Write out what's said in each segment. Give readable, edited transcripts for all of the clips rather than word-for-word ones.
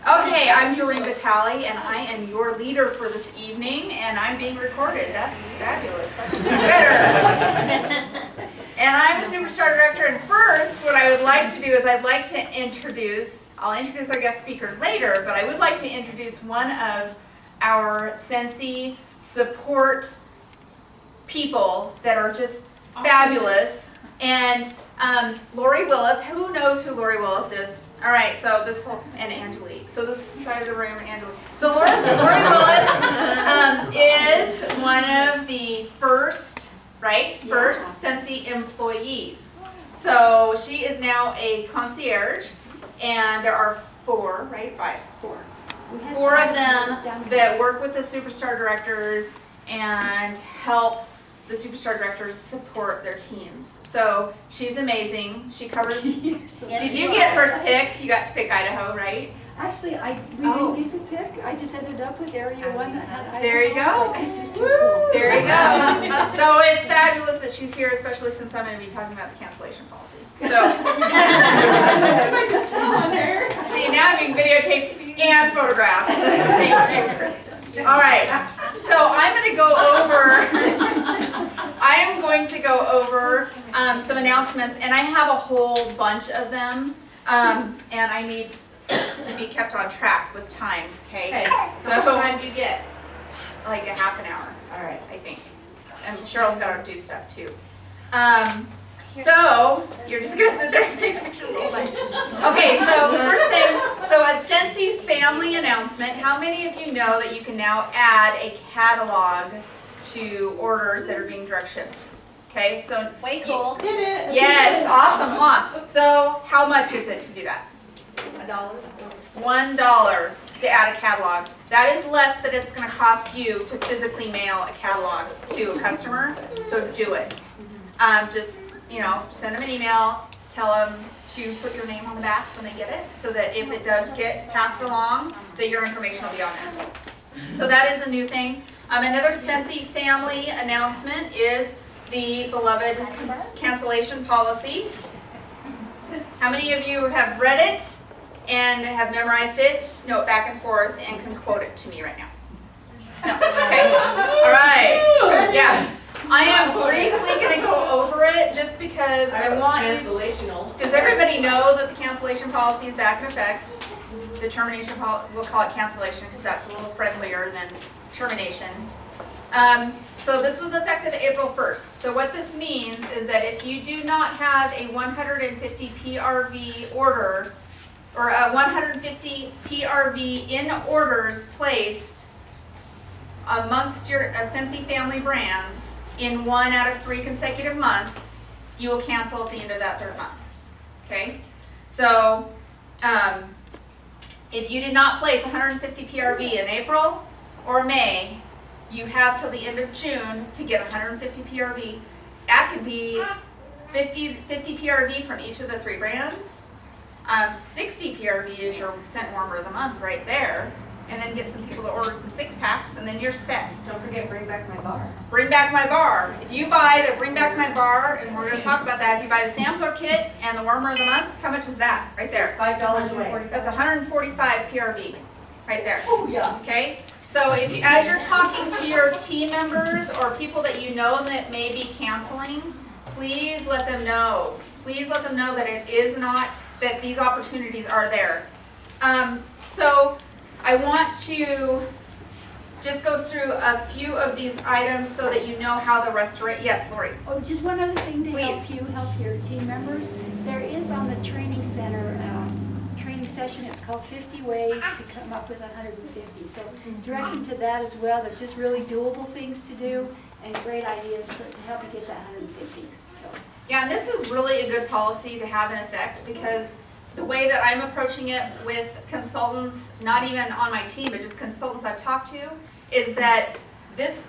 Okay, I'm Doreen Vitale, and I am your leader for this evening, and I'm being recorded. That's fabulous. That's better. And I'm the Superstar Director, and first, what I would like to do is I'll introduce our guest speaker later, but I would like to introduce one of our Scentsy support people that are just fabulous. And Lori Willis, who knows who Lori Willis is? All right, so this whole, and Angelique. So this side of the room, Angelique. So Lori Willis is one of the first Scentsy employees. So she is now a concierge, and there are four of them that work with the Superstar Directors and help the Superstar Directors support their teams. So she's amazing. She covers. Did you get first pick? You got to pick Idaho, right? Actually, we didn't get to pick. I just ended up with Area 1 that had Idaho. There you go. Like, this is too cool. There you go. So it's fabulous that she's here, especially since I'm going to be talking about the cancellation policy. So see, now I'm being videotaped and photographed. Thank you, Kristen. All right. So I am going to go over some announcements, and I have a whole bunch of them, and I need to be kept on track with time. Okay. So how much time do you get? Like a half an hour. All right, I think. And Cheryl's got to do stuff too. So you're just gonna sit there and take pictures all night. Okay. So first thing, so a Scentsy family announcement. How many of you know that you can now add a catalog to orders that are being direct shipped? Okay, so way cool. Did it? Yes, awesome. So how much is it to do that? $1. $1 to add a catalog. That is less than it's going to cost you to physically mail a catalog to a customer. So do it. Just send them an email. Tell them to put your name on the back when they get it, so that if it does get passed along, that your information will be on there. So that is a new thing. Another Scentsy family announcement is the beloved cancellation policy. How many of you have read it and have memorized it, know it back and forth, and can quote it to me right now? No. Okay. All right. Yeah. I am briefly going to go over it just because I want you to, does everybody know that the cancellation policy is back in effect? The termination policy, we'll call it cancellation because that's a little friendlier than termination. So this was effective April 1st. So what this means is that if you do not have a 150 PRV order, or a 150 PRV in orders placed amongst your Scentsy family brands in 1 out of 3 consecutive months, you will cancel at the end of that 3rd month. Okay? So if you did not place 150 PRV in April or May, you have till the end of June to get 150 PRV. That could be 50 PRV from each of the 3 brands. 60 PRV is your scent warmer of the month right there. And then get some people to order some 6-packs, and then you're set. Don't forget, bring back my bar. Bring back my bar. If you buy the bring back my bar, and we're going to talk about that, if you buy the sampler kit and the warmer of the month, how much is that right there? $5.40. That's 145 PRV right there. Oh yeah. Okay. So if you, as you're talking to your team members or people that you know that may be canceling, please let them know. Please let them know that it is not, that these opportunities are there. So I want to just go through a few of these items so that you know how the restoration. Yes, Lori. Oh, just one other thing to Please. help your team members. There is on the training center training session. It's called 50 Ways to Come Up with 150. So direct them to that as well. They're just really doable things to do and great ideas to help you get that 150. So Yeah, and this is really a good policy to have in effect because the way that I'm approaching it with consultants, not even on my team, but just consultants I've talked to, is that this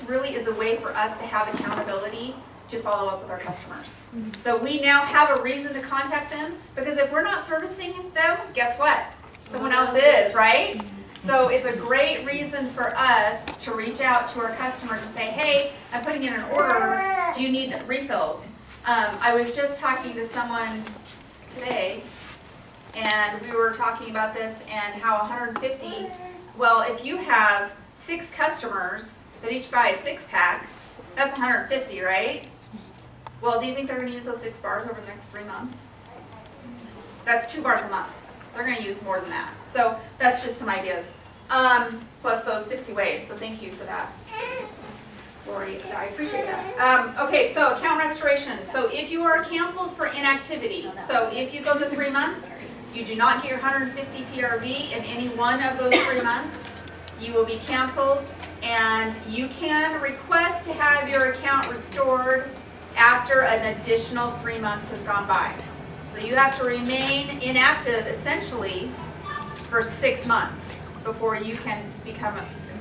really is a way for us to have accountability to follow up with our customers. So we now have a reason to contact them because if we're not servicing them, guess what? Someone else is, right? So it's a great reason for us to reach out to our customers and say, hey, I'm putting in an order. Do you need refills? I was just talking to someone today and we were talking about this and how 150, well, if you have 6 customers that each buy a 6-pack, that's 150, right? Well, do you think they're gonna use those 6 bars over the next 3 months? That's 2 bars a month. They're gonna use more than that. So that's just some ideas. Plus those 50 ways, so thank you for that. Lori, I appreciate that. Okay, so account restoration. So if you are canceled for inactivity, so if you go to 3 months, you do not get your 150 PRV in any one of those 3 months, you will be canceled, and you can request to have your account restored after an additional 3 months has gone by. So you have to remain inactive essentially for 6 months before you can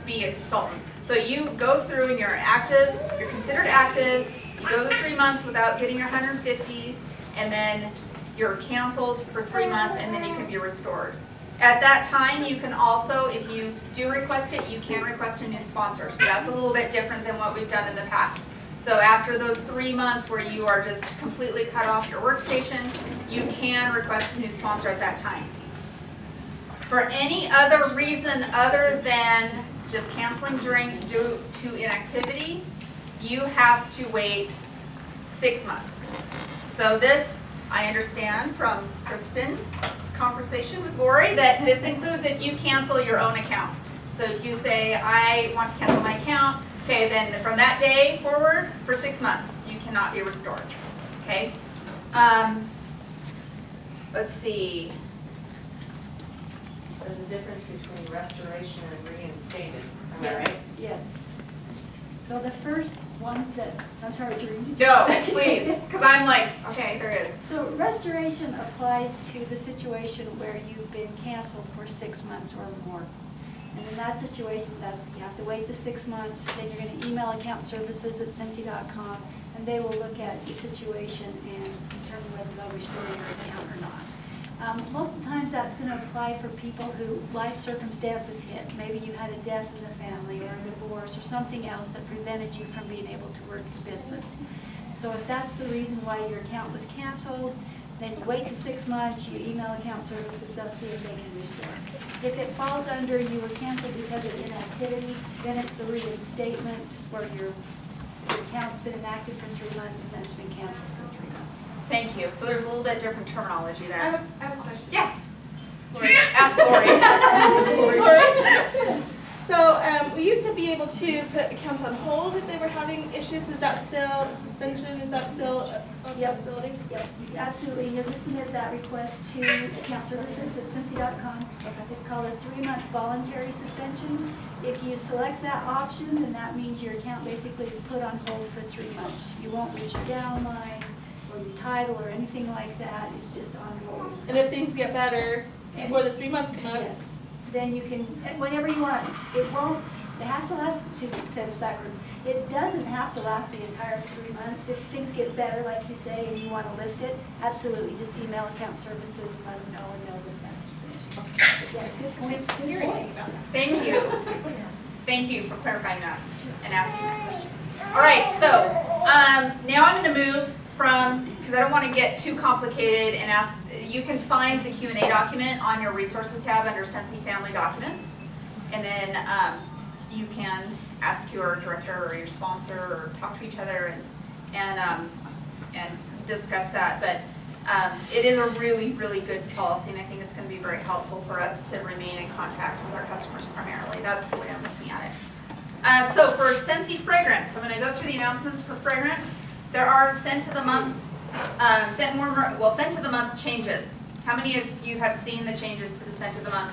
be a consultant. So you go through and you're active, you're considered active, you go to 3 months without getting your 150, and then you're canceled for 3 months, and then you can be restored. At that time, you can also, if you do request it, you can request a new sponsor. So that's a little bit different than what we've done in the past. So after those 3 months where you are just completely cut off your workstation, you can request a new sponsor at that time. For any other reason other than just canceling due to inactivity, you have to wait 6 months. So this, I understand from Kristen's conversation with Lori, that this includes if you cancel your own account. So if you say, I want to cancel my account, okay, then from that day forward, for 6 months, you cannot be restored, okay? Let's see. There's a difference between restoration and reinstated, am I Yes, right? yes. So the first one that, I'm sorry, Drew. No, please, because I'm like, okay, there is. So restoration applies to the situation where you've been canceled for 6 months or more. And in that situation, you have to wait the 6 months, then you're going to email account services at Scentsy.com, and they will look at the situation and determine whether they'll restore your account or not. Most of the times that's going to apply for people who life circumstances hit. Maybe you had a death in the family or a divorce or something else that prevented you from being able to work this business. So if that's the reason why your account was canceled, then you wait the 6 months, you email account services, they'll see if they can restore. If it falls under you were canceled because of inactivity, then it's the reinstatement where your account's been inactive for 3 months and then it's been canceled for 3 months. Thank you. So there's a little bit different terminology I there. have a question. Yeah. Lori, ask Lori. Lori. So we used to be able to put accounts on hold if they were having issues. Is that still suspension? Is that still a possibility? Yep, absolutely. You'll just submit that request to account services at Scentsy.com. It's called a 3-month voluntary suspension. If you select that option, then that means your account basically is put on hold for 3 months. You won't lose your downline or your title or anything like that. It's just on hold. And if things get better before the 3 months come up, Yes. Then you can, whenever you want. It won't, it has to last, say this backwards. It doesn't have to last the entire 3 months. If things get better, like you say, and you want to lift it, absolutely, just email account services and let them know and know that that's finished. Yeah, good point. Good point. Thank you. Thank you for clarifying that and asking that question. All right, so now I'm going to move from, because I don't want to get too complicated and ask, you can find the Q&A document on your resources tab under Scentsy Family Documents. And then you can ask your director or your sponsor or talk to each other and discuss that. But it is a really, really good policy, and I think it's going to be very helpful for us to remain in contact with our customers primarily. That's the way I'm looking at it. So for Scentsy Fragrance, I'm going to go through the announcements for fragrance. There are scent to the month changes. How many of you have seen the changes to the scent of the month?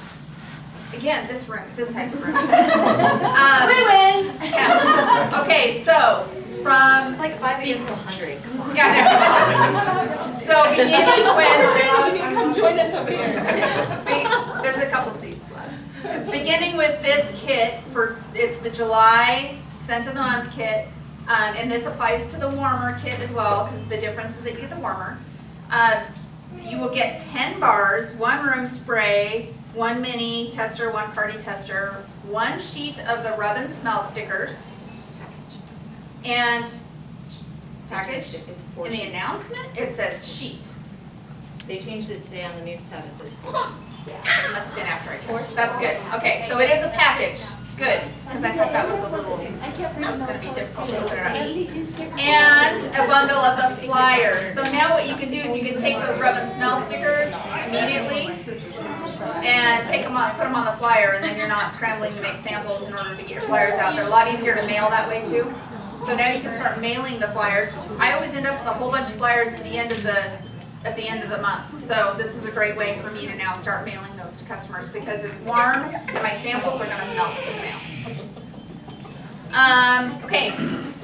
Again, this side of the room. We win! Yeah. Okay, so from Like 5 against 100. Come on. yeah. So beginning with you can come join us over here. there's a couple seats left. Beginning with this kit it's the July scent of the month kit. And this applies to the warmer kit as well, because the difference is that you get the warmer. You will get 10 bars, 1 room spray, 1 mini tester, 1 party tester, 1 sheet of the rub and smell stickers, and package. In the announcement, it says sheet. They changed it today on the news tab. It says It must have been after I checked. That's good. Okay, so it is a package. Good, because I thought that was a little, that was going to be difficult to open it up. And a bundle of the flyers. So now what you can do is you can take those rub and smell stickers immediately and take them on, put them on the flyer, and then you're not scrambling to make samples in order to get your flyers out. They're a lot easier to mail that way too. So now you can start mailing the flyers. I always end up with a whole bunch of flyers at the end of the month. So this is a great way for me to now start mailing those to customers because it's warm and my samples are going to melt in the mail. Okay,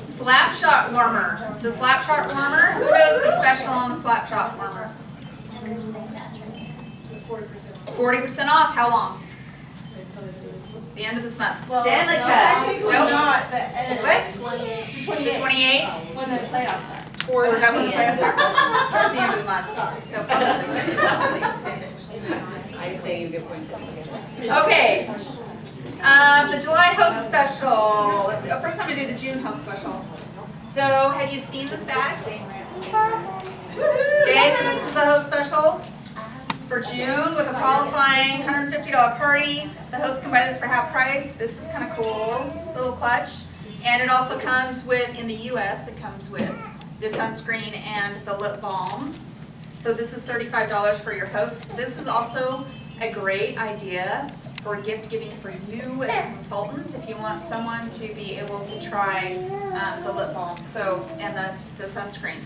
slap shot warmer. The slap shot warmer, who knows the special on the slap shot warmer? 40% off, how long? The end of this month. Stanley Cup. Technically Nope. not the end. What? The The 28th? When the playoffs start. Or is that when the playoffs are? That's the end of the month. So probably extended. I say you get points. Okay. The July host special. Let's see. Oh, first I'm going to do the June host special. So have you seen this bag? Okay, so this is the host special for June with a qualifying $150 party. The host can buy this for half price. This is kind of cool, little clutch. And it also comes with, in the US, it comes with the sunscreen and the lip balm. So this is $35 for your host. This is also a great idea for gift giving for you as a consultant if you want someone to be able to try the lip balm and the sunscreen.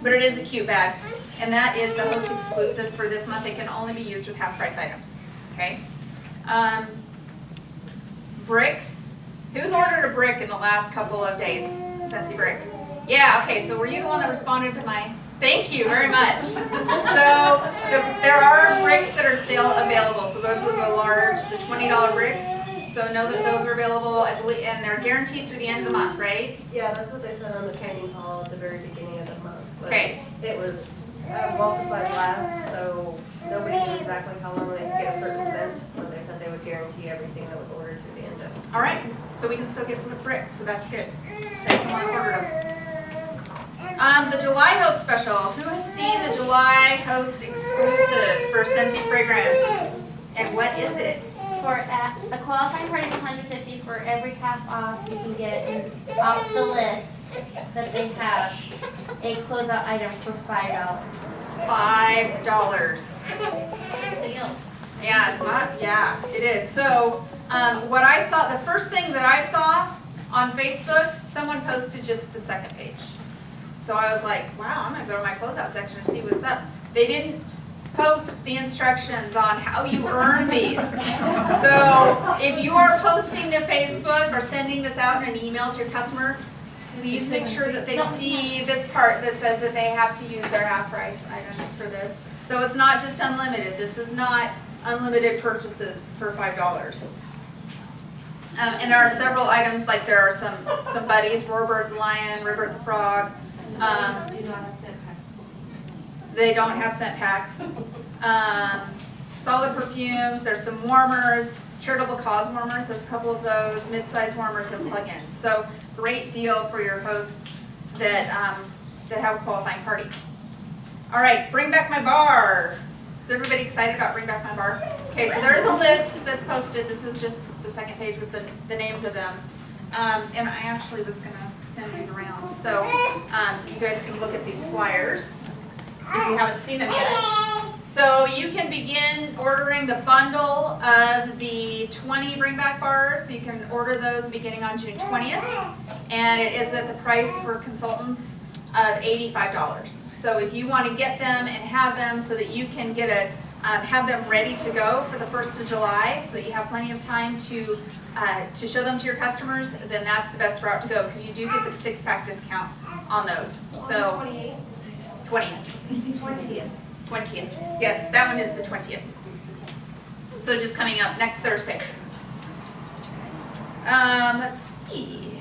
But it is a cute bag, and that is the host exclusive for this month. It can only be used with half price items, okay? Bricks. Who's ordered a brick in the last couple of days? Scentsy brick. Yeah, okay, so were you the one that responded to my, thank you very much. So there are bricks that are still available. So those are the large, the $20 bricks. So know that those are available, I believe, and they're guaranteed through the end of the month, right? Yeah, that's what they said on the training hall at the very beginning of the month. But Okay. it was while supplies last, so nobody knew exactly how long they could get a certain scent. So they said they would guarantee everything that was ordered through the end of it. All right, so we can still get the bricks, so that's good. Say someone ordered them. The July host special. Who has seen the July host exclusive for Scentsy fragrance? And what is it? For a qualifying party of $150 for every half off, you can get off the list that they have a closeout item for $5. $5. Steal. Yeah, it's not, yeah, it is. So what I saw, the first thing that I saw on Facebook, someone posted just the second page. So I was like, wow, I'm gonna go to my closeout section and see what's up. They didn't post the instructions on how you earn these. So if you are posting to Facebook or sending this out in an email to your customer, please make sure that they see this part that says that they have to use their half price items for this. So it's not just unlimited. This is not unlimited purchases for $5. And there are several items, like there are some buddies, Roarbird the lion, Ribbert the frog. Do not have scent packs. They don't have scent packs. Solid perfumes, there's some warmers, charitable cause warmers, there's a couple of those, mid-size warmers and plug-ins. So great deal for your hosts that have a qualifying party. All right, bring back my bar. Is everybody excited about bring back my bar? Okay, so there's a list that's posted. This is just the second page with the names of them. And I actually was gonna send these around. So you guys can look at these flyers if you haven't seen them yet. So you can begin ordering the bundle of the 20 bring back bars. So you can order those beginning on June 20th. And it is at the price for consultants of $85. So if you want to get them and have them so that you can get have them ready to go for the 1st of July so that you have plenty of time to show them to your customers, then that's the best route to go because you do get the 6-pack discount on those. So 20th. Yes, that one is the 20th. So just coming up next Thursday. Let's see.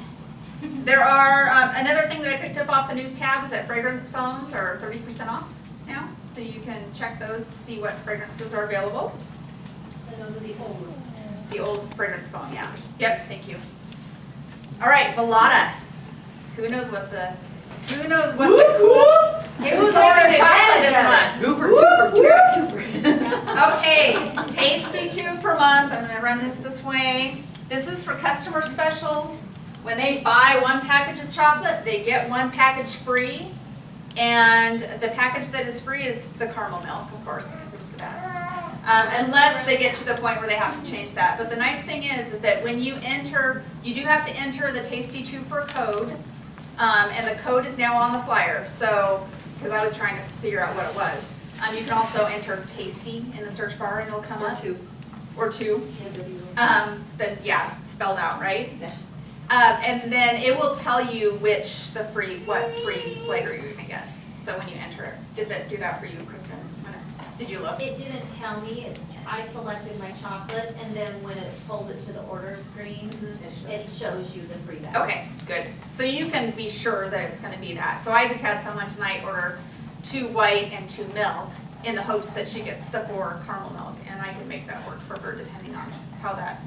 There are, another thing that I picked up off the news tab is that fragrance foams are 30% off now. So you can check those to see what fragrances are available. And those are the old ones. The old fragrance foam, yeah. Yep, thank you. All right, Velada. Who knows what the cool Who's ordered chocolate this month? Okay, tasty 2 per month. I'm gonna run this way. This is for customer special. When they buy 1 package of chocolate, they get 1 package free. And the package that is free is the caramel milk, of course, because it's the best. Unless they get to the point where they have to change that. But the nice thing is that when you enter, you do have to enter the Tasty 2 for code. And the code is now on the flyer. So, because I was trying to figure out what it was. You can also enter Tasty in the search bar and it'll come up. Or two. Then yeah, spelled out, right? And then it will tell you what free flavor you're gonna get. So when you enter it, did that do that for you, Kristen? Did you look? It didn't tell me. I selected my chocolate, and then when it pulls it to the order screen, it shows you the free bags. Okay, good. So you can be sure that it's gonna be that. So I just had someone tonight order 2 white and 2 milk in the hopes that she gets the 4 caramel milk, and I can make that work for her depending on how that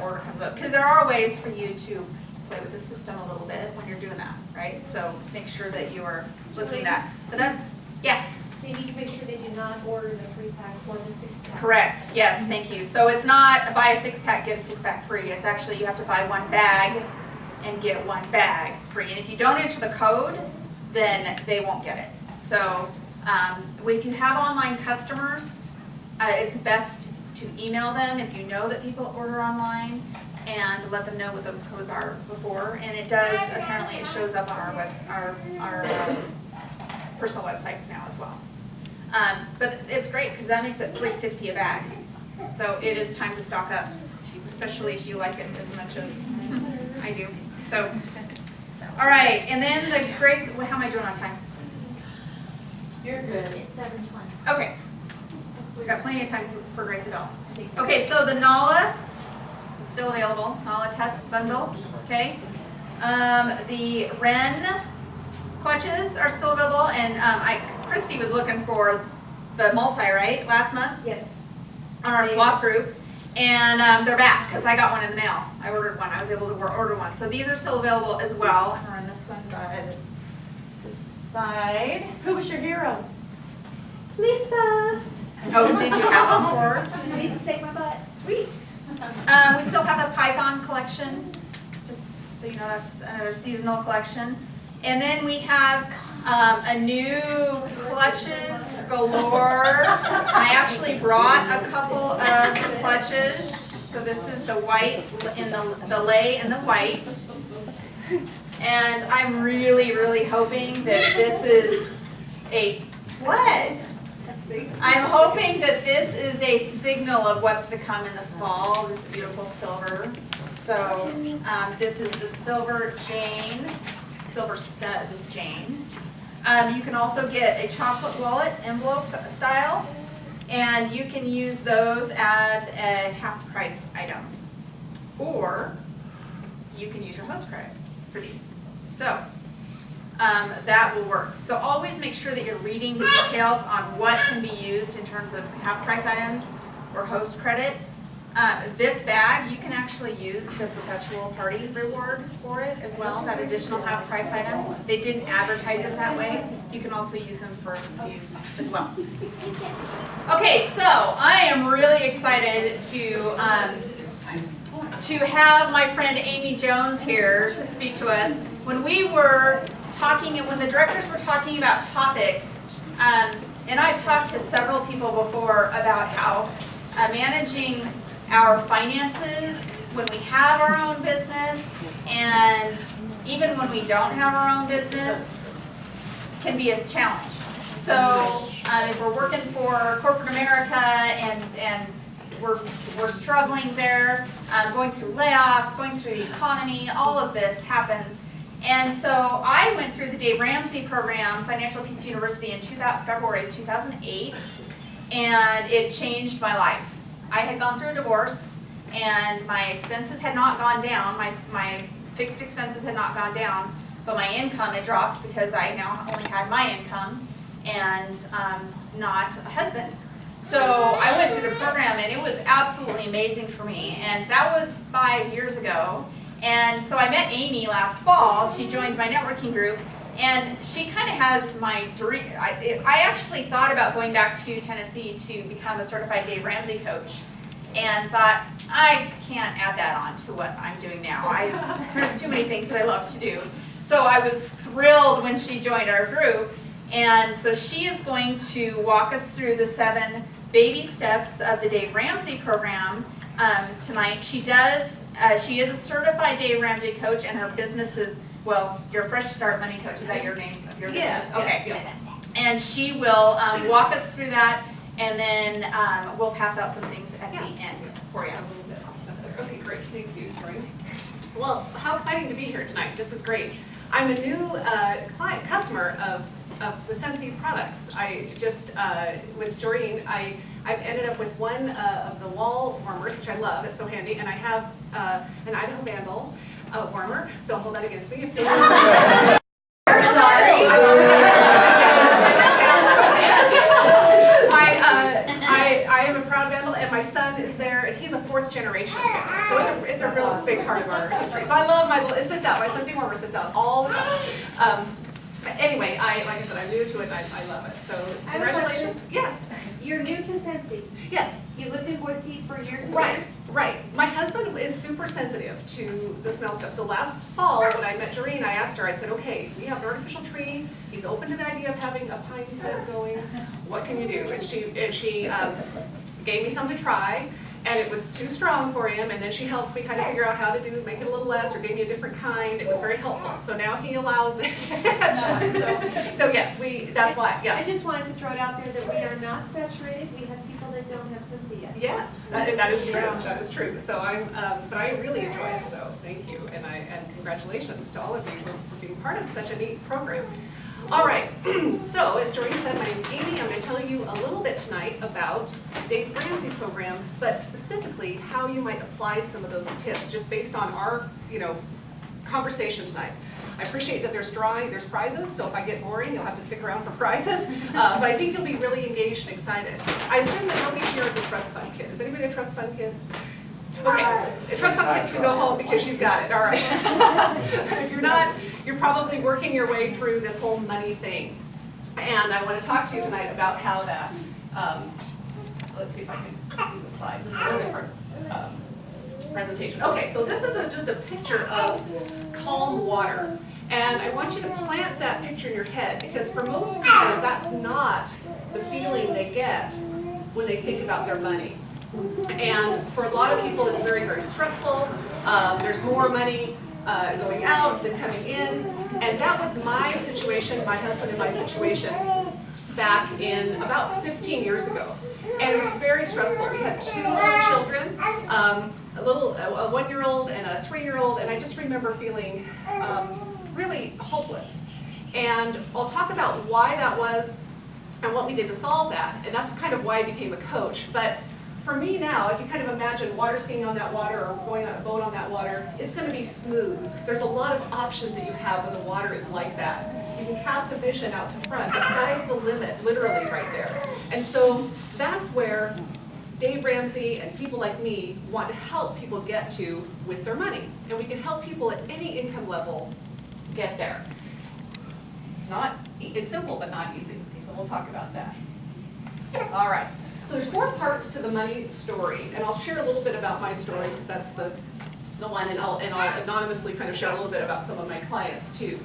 order comes up. Because there are ways for you to play with the system a little bit when you're doing that, right? So make sure that you are looking at that. But that's, yeah. They need to make sure they do not order the 3-pack or the 6-pack. Correct, yes, thank you. So it's not buy a 6-pack, get a 6-pack free. It's actually you have to buy 1 bag and get 1 bag free. And if you don't enter the code, then they won't get it. So if you have online customers, it's best to email them if you know that people order online and let them know what those codes are before. And it does, apparently it shows up on our personal websites now as well. But it's great because that makes it $3.50 a bag. So it is time to stock up, especially if you like it as much as I do. So, all right, and then the Grace, how am I doing on time? You're good. It's 7:20. Okay, we've got plenty of time for Grace Adele. Okay, so the NALA is still available, NALA test bundle, okay? The Ren clutches are still available, and Christy was looking for the multi, right, last month Yes. on our swap group, and they're back because I got one in the mail. I ordered one. I was able to order one. So these are still available as well. I'm gonna run this one by this side. Who was your hero? Lisa. Oh, did you have them for? Lisa saved my butt. Sweet. We still have the Python collection, just so you know that's another seasonal collection. And then we have a new clutches galore. I actually brought a couple of clutches. So this is the white, in the lay and the white. And I'm really, really hoping that this is a, what? I'm hoping that this is a signal of what's to come in the fall, this beautiful silver. So this is the silver Jane, silver stud Jane. You can also get a chocolate wallet envelope style, and you can use those as a half price item. Or you can use your host credit for these. So that will work. So always make sure that you're reading the details on what can be used in terms of half price items or host credit. This bag, you can actually use the perpetual party reward for it as well, that additional half price item. They didn't advertise it that way. You can also use them for these as well. Okay, so I am really excited to have my friend Amy Jones here to speak to us. When we were talking and when the directors were talking about topics, and I've talked to several people before about how managing our finances when we have our own business and even when we don't have our own business can be a challenge. So if we're working for corporate America and we're struggling there, going through layoffs, going through the economy, all of this happens. And so I went through the Dave Ramsey program, Financial Peace University, in February of 2008, and it changed my life. I had gone through a divorce, and my expenses had not gone down. My fixed expenses had not gone down, but my income had dropped because I now only had my income and not a husband. So I went through the program, and it was absolutely amazing for me, and that was 5 years ago. And so I met Amy last fall. She joined my networking group, And she kind of has my dream. I actually thought about going back to Tennessee to become a certified Dave Ramsey coach, and thought, I can't add that on to what I'm doing now. There's too many things that I love to do. So I was thrilled when she joined our group. And so she is going to walk us through the 7 baby steps of the Dave Ramsey program tonight. She is a certified Dave Ramsey coach, and her business is, well, your Fresh Start Money Coach. Is that your name of your business? Yes, Okay. yes. And she will walk us through that, and then we'll pass out some things at the end for you. Okay, great, thank you, Tori. Well, how exciting to be here tonight. This is great. I'm a new customer of the Scentsy products. I just, with Doreen, I've ended up with one of the wall warmers, which I love, it's so handy, and I have an Idaho Vandal warmer. Don't hold that against me. If you I am a proud Vandal, and my son is there, and he's a 4th generation Vandal, so it's a real big part of our history. So I love it sits out, my Scentsy warmer sits out all the time. Anyway, like I said, I'm new to it, and I love it, so I have a question. congratulations. Yes, You're new to Scentsy. yes. You lived in Boise for years and Right, years. right. My husband is super sensitive to the smell stuff. So last fall, when I met Doreen, I asked her, I said, okay, we have an artificial tree. He's open to the idea of having a pine scent going. What can you do? And she gave me some to try, and it was too strong for him. And then she helped me kind of figure out how to make it a little less, or gave me a different kind. It was very helpful. So now he allows it. so yes, that's why, yeah. I just wanted to throw it out there that we are not saturated. We have people that don't have Scentsy yet. Yes, that is true. That is true. So but I really enjoy it. So thank you, and congratulations to all of you for being part of such a neat program. All right. So as Doreen said, my name is Amy. I'm going to tell you a little bit tonight about Dave Ramsey program, but specifically how you might apply some of those tips, just based on our conversation tonight. I appreciate that there's drawing, there's prizes, so if I get boring, you'll have to stick around for prizes. But I think you'll be really engaged and excited. I assume that nobody here is a trust fund kid. Is anybody a trust fund kid? Okay, a trust fund kids can go home because you've got it, all right. If you're not, you're probably working your way through this whole money thing. And I want to talk to you tonight about how that, let's see if I can do the slides. This is a little different presentation. Okay, so this is just a picture of calm water. And I want you to plant that picture in your head, because for most people, that's not the feeling they get when they think about their money. And for a lot of people, it's very, very stressful. There's more money going out than coming in. And that was my situation, my husband and my situation, back in about 15 years ago. And it was very stressful. We had 2 little children, a 1-year-old and a 3-year-old, and I just remember feeling really hopeless. And I'll talk about why that was and what we did to solve that, and that's kind of why I became a coach. But for me now, if you kind of imagine water skiing on that water or going on a boat on that water, it's going to be smooth. There's a lot of options that you have when the water is like that. You can cast a vision out to front. The sky's the limit, literally right there. And so that's where Dave Ramsey and people like me want to help people get to with their money. And we can help people at any income level get there. It's simple, but not easy. So we'll talk about that. All right. So there's 4 parts to the money story, and I'll share a little bit about my story because that's the one, and I'll anonymously kind of share a little bit about some of my clients too.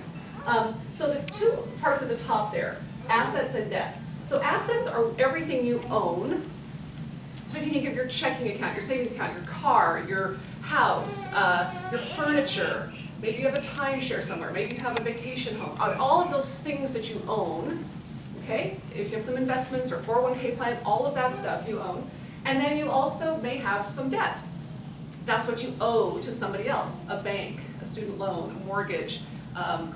So the 2 parts at the top there, assets and debt. So assets are everything you own. So if you think of your checking account, your savings account, your car, your house, your furniture, maybe you have a timeshare somewhere, maybe you have a vacation home, all of those things that you own. Okay, if you have some investments or 401k plan, all of that stuff you own. And then you also may have some debt. That's what you owe to somebody else, a bank, a student loan, a mortgage,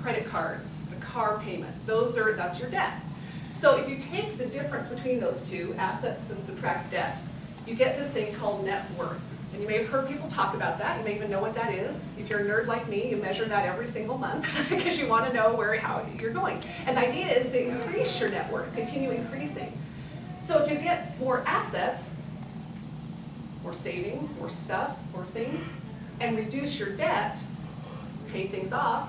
credit cards, the car payment. That's your debt. So if you take the difference between those 2, assets and subtract debt, you get this thing called net worth. And you may have heard people talk about that. You may even know what that is. If you're a nerd like me, you measure that every single month because you want to know how you're going. And the idea is to increase your net worth, continue increasing. So if you get more assets, more savings, more stuff, more things, and reduce your debt, pay things off,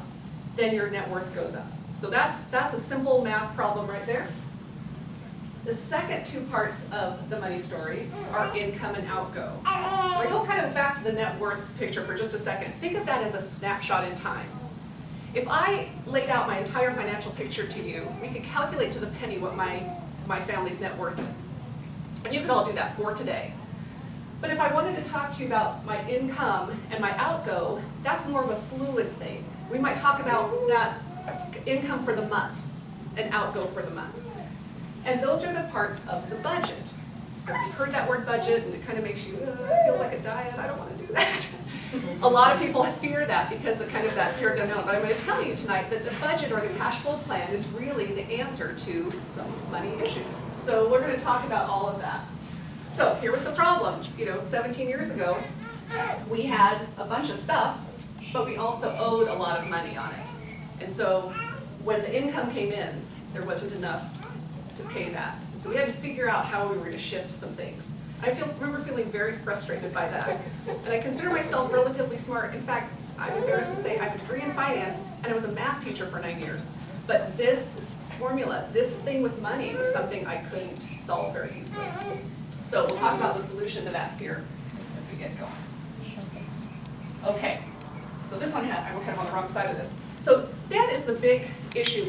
then your net worth goes up. So that's a simple math problem right there. The second two parts of the money story are income and outgo. So I go kind of back to the net worth picture for just a second. Think of that as a snapshot in time. If I laid out my entire financial picture to you, we could calculate to the penny what my family's net worth is. And you could all do that for today. But if I wanted to talk to you about my income and my outgo, that's more of a fluid thing. We might talk about that income for the month and outgo for the month. And those are the parts of the budget. So if you've heard that word budget and it kind of makes you, it feels like a diet, I don't want to do that. A lot of people fear that because of kind of that fear of the unknown. But I'm going to tell you tonight that the budget or the cash flow plan is really the answer to some money issues. So we're going to talk about all of that. So here was the problem. 17 years ago, we had a bunch of stuff, but we also owed a lot of money on it. And so when the income came in, there wasn't enough to pay that. And so we had to figure out how we were going to shift some things. I remember feeling very frustrated by that. And I consider myself relatively smart. In fact, I'm embarrassed to say I have a degree in finance, and I was a math teacher for 9 years. But this formula, this thing with money, was something I couldn't solve very easily. So we'll talk about the solution to that here as we get going. Okay, so this one I'm kind of on the wrong side of this. So debt is was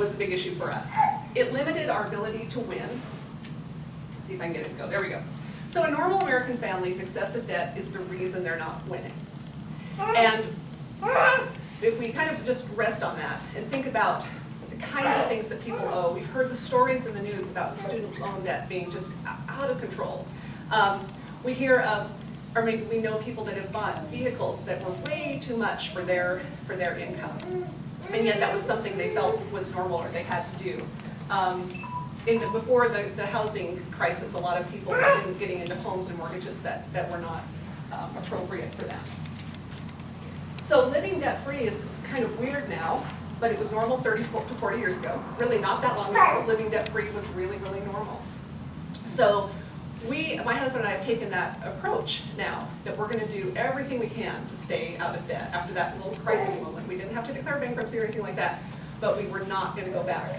the big issue for us. It limited our ability to win. Let's see if I can get it to go. There we go. So in normal American families, excessive debt is the reason they're not winning. And if we kind of just rest on that and think about the kinds of things that people owe, we've heard the stories in the news about student loan debt being just out of control. We hear of, or maybe we know people that have bought vehicles that were way too much for their income. And yet that was something they felt was normal or they had to do. Before the housing crisis, a lot of people were getting into homes and mortgages that were not appropriate for them. So living debt-free is kind of weird now, but it was normal 30 to 40 years ago. Really not that long ago, living debt-free was really, really normal. So my husband and I have taken that approach now, that we're going to do everything we can to stay out of debt after that little crisis moment. We didn't have to declare bankruptcy or anything like that, but we were not going to go back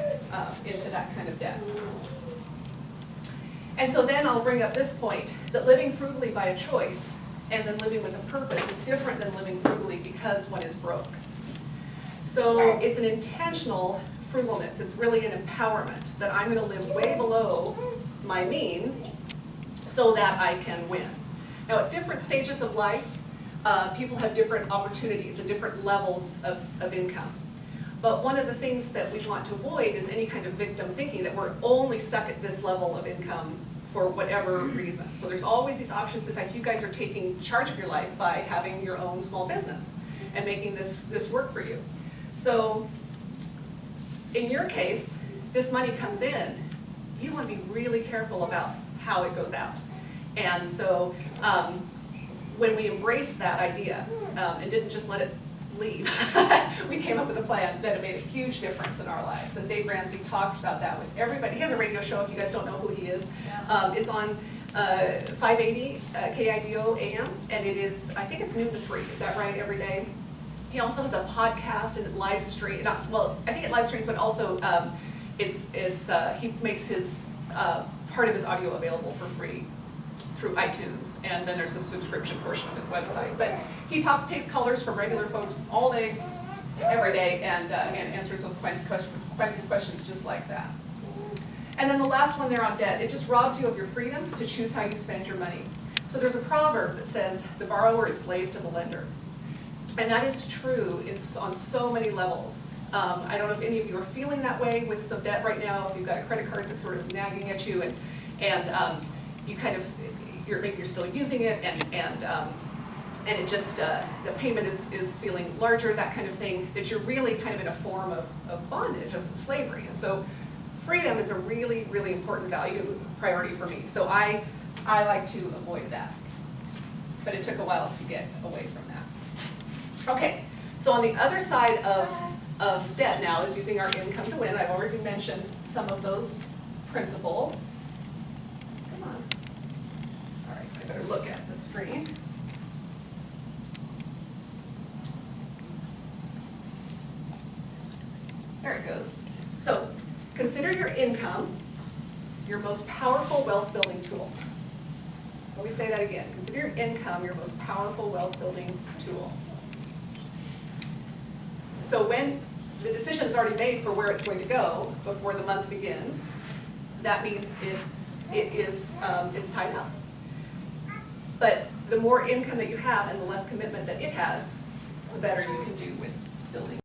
into that kind of debt. And so then I'll bring up this point, that living frugally by a choice and then living with a purpose is different than living frugally because one is broke. So it's an intentional frugalness. It's really an empowerment that I'm going to live way below my means so that I can win. Now at different stages of life, people have different opportunities and different levels of income. But one of the things that we want to avoid is any kind of victim thinking that we're only stuck at this level of income for whatever reason. So there's always these options. In fact, you guys are taking charge of your life by having your own small business and making this work for you. So in your case, this money comes in, you want to be really careful about how it goes out. And so when we embraced that idea and didn't just let it leave, we came up with a plan that made a huge difference in our lives. And Dave Ramsey talks about that with everybody. He has a radio show, if you guys don't know who he is. It's on 580 KIDO AM, and it is, I think it's noon to 3, is that right, every day? He also has a podcast and it live stream, well, I think it live streams, but also he makes his part of his audio available for free through iTunes, and then there's a subscription portion of his website. But he takes callers from regular folks all day, every day, and answers those kinds of questions just like that. And then the last one there on debt, it just robs you of your freedom to choose how you spend your money. So there's a proverb that says, the borrower is slave to the lender. And that is true on so many levels. I don't know if any of you are feeling that way with some debt right now, if you've got a credit card that's sort of nagging at you, and you kind of, maybe you're still using it, and it just, the payment is feeling larger, that kind of thing, that you're really kind of in a form of bondage, of slavery. And so freedom is a really, really important value priority for me. So I like to avoid that. But it took a while to get away from that. Okay, so on the other side of debt now is using our income to win. I've already mentioned some of those principles. Come on. All right, I better look at the screen. There it goes. So consider your income your most powerful wealth building tool. Let me say that again. Consider your income your most powerful wealth building tool. So when the decision is already made for where it's going to go before the month begins, that means it's tied up. But the more income that you have and the less commitment that it has, the better you can do with building.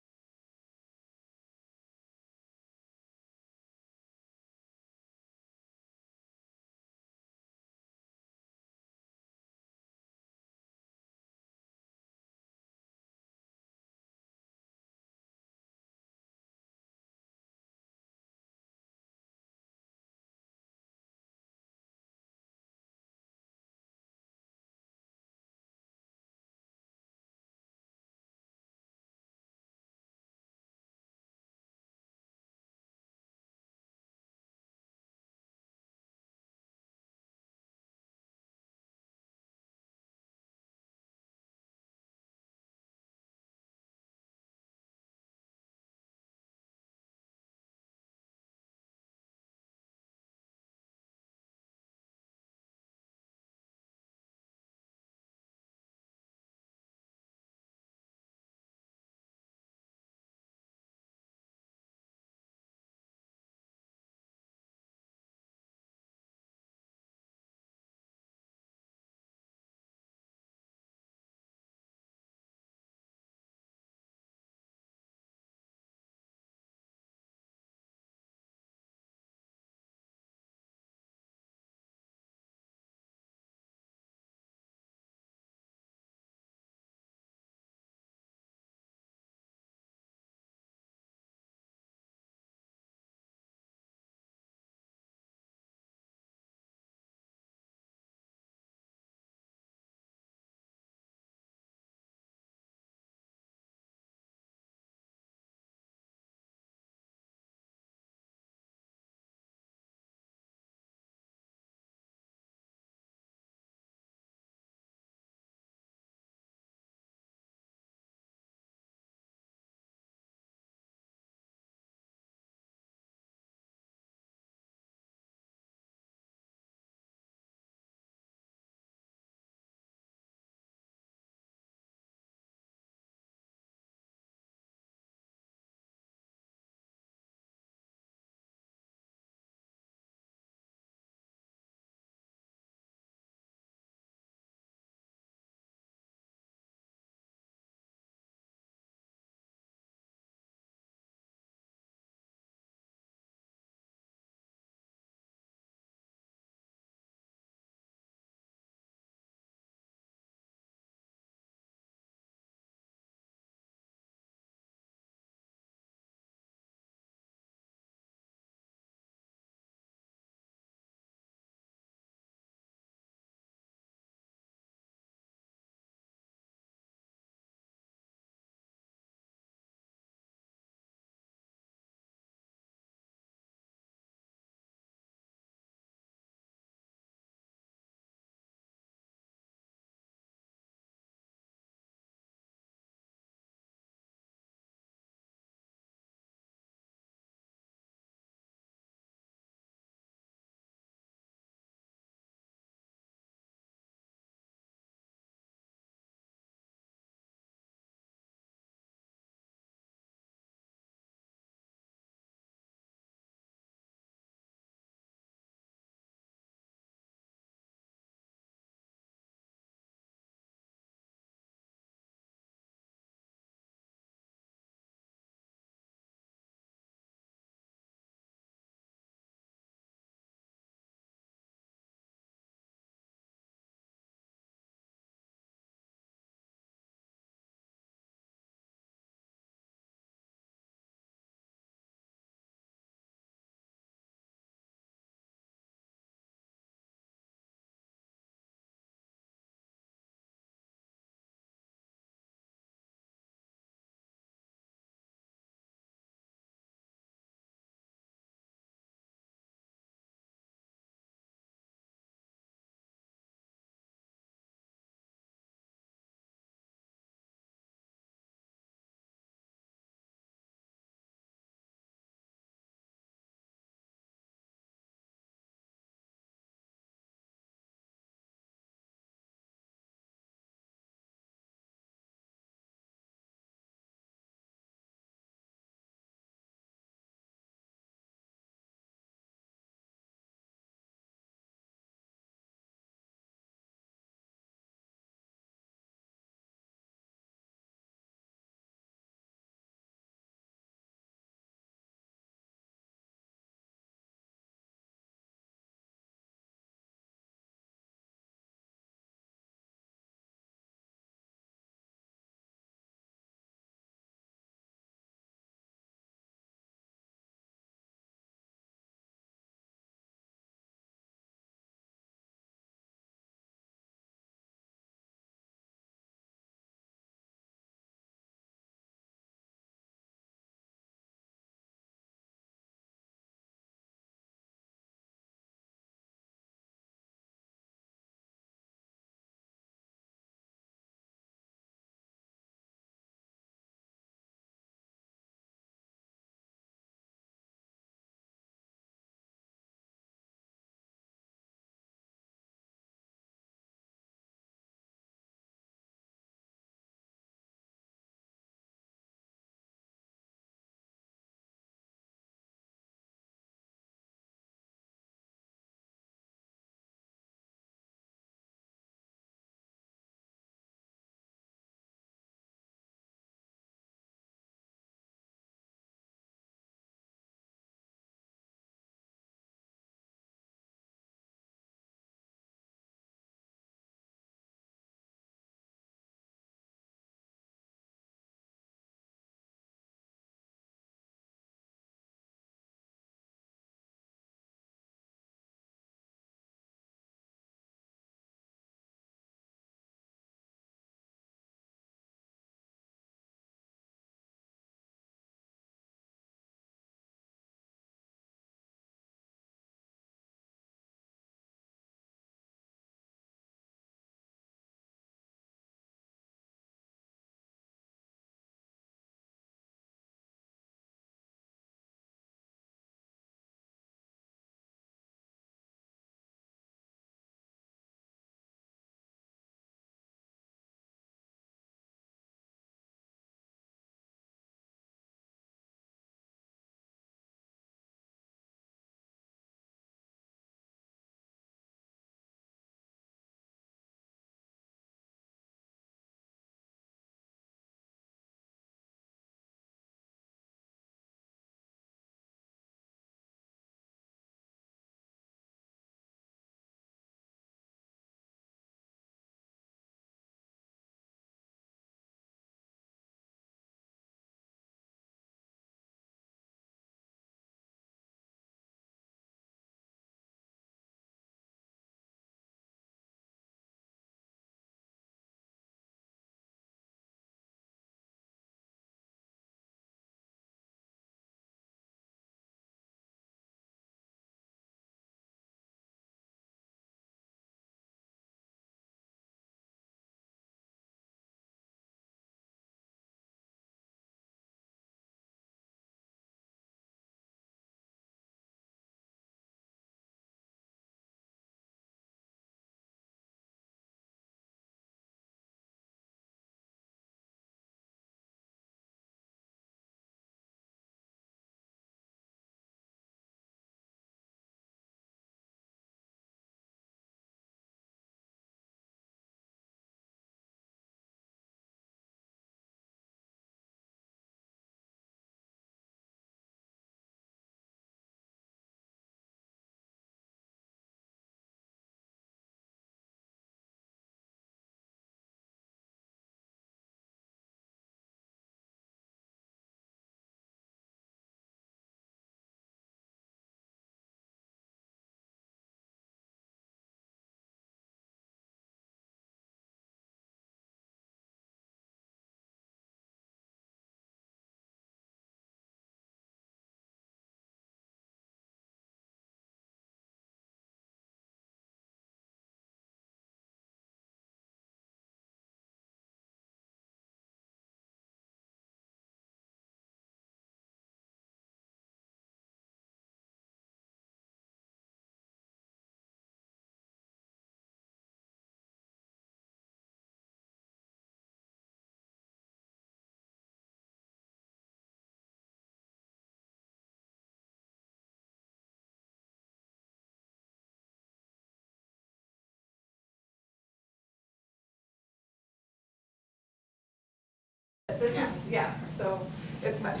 Yeah, so it's funny.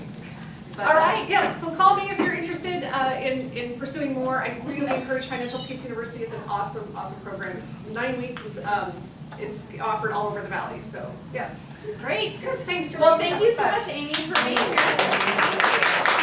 All right, yeah, so call me if you're interested in pursuing more. I really encourage Financial Peace University. It's an awesome, awesome program. It's 9 weeks. It's offered all over the valley, so yeah. Great. Thanks, Jordan. Well, thank you so much, Amy, for being here.